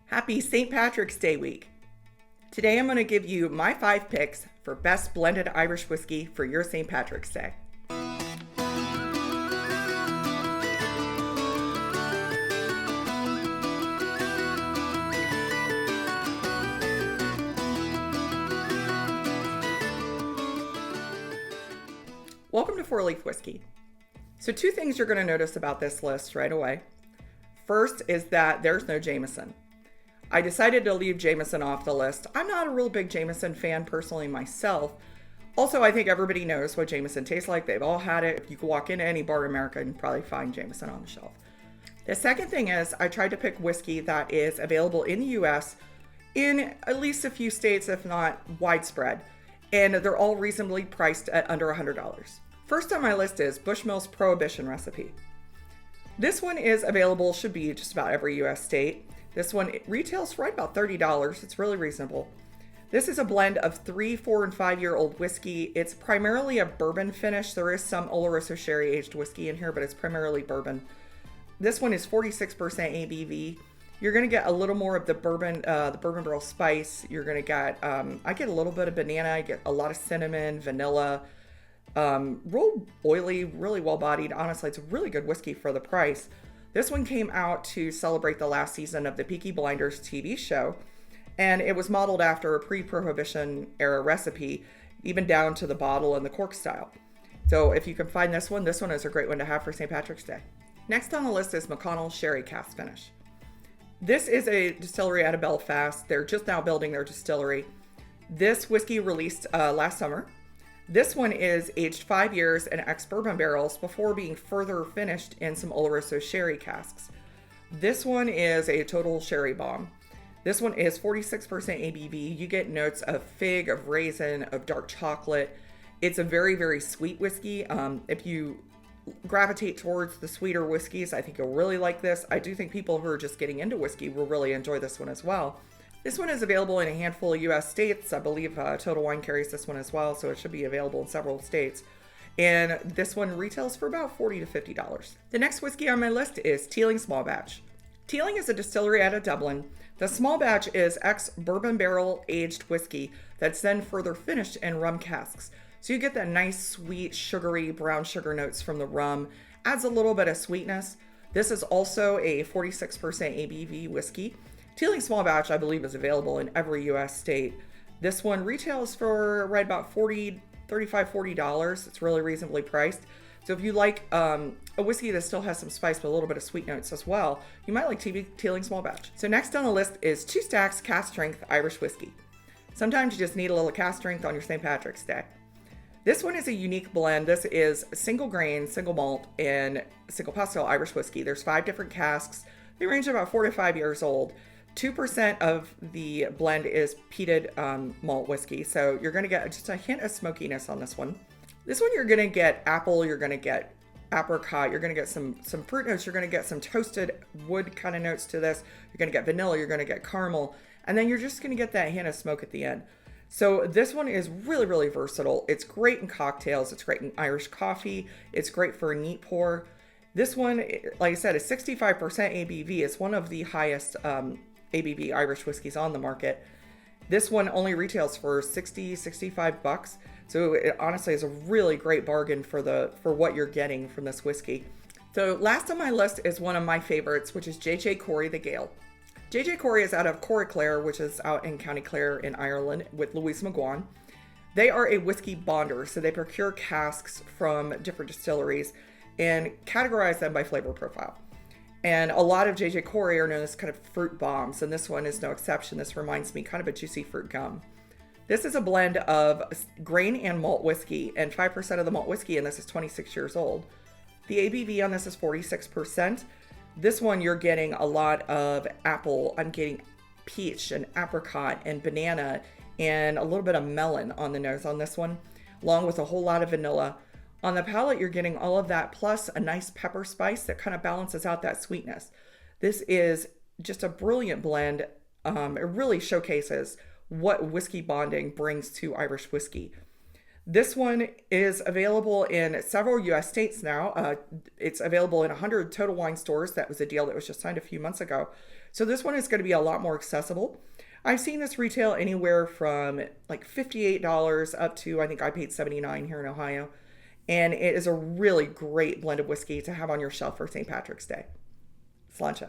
Happy St. Patrick's Day week. Today I'm going to give you my 5 picks for best blended Irish whiskey for your St. Patrick's Day. Welcome to 4 Leaf Whiskey. So 2 things you're going to notice about this list right away. First is that there's no Jameson. I decided to leave Jameson off the list. I'm not a real big Jameson fan personally myself. Also, I think everybody knows what Jameson tastes like. They've all had it. If you could walk into any bar in America, you can probably find Jameson on the shelf. The second thing is I tried to pick whiskey that is available in the US in at least a few states, if not widespread. And they're all reasonably priced at under $100. First on my list is Bushmills Prohibition Recipe. This one is available, should be just about every US state. This one retails for right about $30. It's really reasonable. This is a blend of 3, 4, and 5-year-old whiskey. It's primarily a bourbon finish. There is some Oloroso sherry aged whiskey in here, but it's primarily bourbon. This one is 46% ABV. You're going to get a little more of the bourbon barrel spice. You're going to get, I get a little bit of banana. I get a lot of cinnamon, vanilla. Real oily, really well bodied. Honestly, it's a really good whiskey for the price. This one came out to celebrate the last season of the Peaky Blinders TV show, and it was modeled after a pre-Prohibition era recipe, even down to the bottle and the cork style. So if you can find this one is a great one to have for St. Patrick's Day. Next on the list is McConnell Sherry Cask Finish. This is a distillery out of Belfast. They're just now building their distillery. This whiskey released last summer. This one is aged 5 years in ex-bourbon barrels before being further finished in some Oloroso sherry casks. This one is a total sherry bomb. This one is 46% ABV. You get notes of fig, of raisin, of dark chocolate. It's a very, very sweet whiskey. If you gravitate towards the sweeter whiskeys, I think you'll really like this. I do think people who are just getting into whiskey will really enjoy this one as well. This one is available in a handful of U.S. states. I believe Total Wine carries this one as well, so it should be available in several states. And this one retails for about $40 to $50. The next whiskey on my list is Tealing Small Batch. Tealing is a distillery out of Dublin. The small batch is ex-bourbon barrel aged whiskey that's then further finished in rum casks. So you get that nice, sweet, sugary brown sugar notes from the rum. Adds a little bit of sweetness. This is also a 46% ABV whiskey. Tealing Small Batch, I believe, is available in every U.S. state. This one retails for right about $40. It's really reasonably priced. So if you like a whiskey that still has some spice but a little bit of sweet notes as well, you might like Tealing Small Batch. So next on the list is 2 Stacks Cask Strength Irish Whiskey. Sometimes you just need a little cask strength on your St. Patrick's Day. This one is a unique blend. This is single grain, single malt, and single pastel Irish whiskey. There's 5 different casks. They range about 4 to 5 years old. 2% of the blend is peated malt whiskey, so you're going to get just a hint of smokiness on this one. This one you're going to get apple, you're going to get apricot, you're going to get some fruit notes, you're going to get some toasted wood kind of notes to this, you're going to get vanilla, you're going to get caramel, and then you're just going to get that hint of smoke at the end. So this one is really, really versatile. It's great in cocktails, it's great in Irish coffee, it's great for a neat pour. This one, like I said, is 65% ABV. It's one of the highest ABV Irish whiskeys on the market. This one only retails for $65. So it honestly is a really great bargain for what you're getting from this whiskey. So last on my list is one of my favorites, which is J.J. Corey the Gale. J.J. Corey is out of Corryclare, which is out in County Clare in Ireland with Louise McGuan. They are a whiskey bonder, so they procure casks from different distilleries and categorize them by flavor profile. And a lot of J.J. Corey are known as kind of fruit bombs, and this one is no exception. This reminds me kind of a juicy fruit gum. This is a blend of grain and malt whiskey, and 5% of the malt whiskey in this is 26 years old. The ABV on this is 46%. This one you're getting a lot of apple. I'm getting peach and apricot and banana and a little bit of melon on the nose on this one, along with a whole lot of vanilla. On the palate, you're getting all of that plus a nice pepper spice that kind of balances out that sweetness. This is just a brilliant blend. It really showcases what whiskey bonding brings to Irish whiskey. This one is available in several US states now. It's available in 100 Total Wine stores. That was a deal that was just signed a few months ago. So this one is going to be a lot more accessible. I've seen this retail anywhere from like $58 up to, I think I paid $79 here in Ohio. And it is a really great blend of whiskey to have on your shelf for St. Patrick's Day. Sláinte.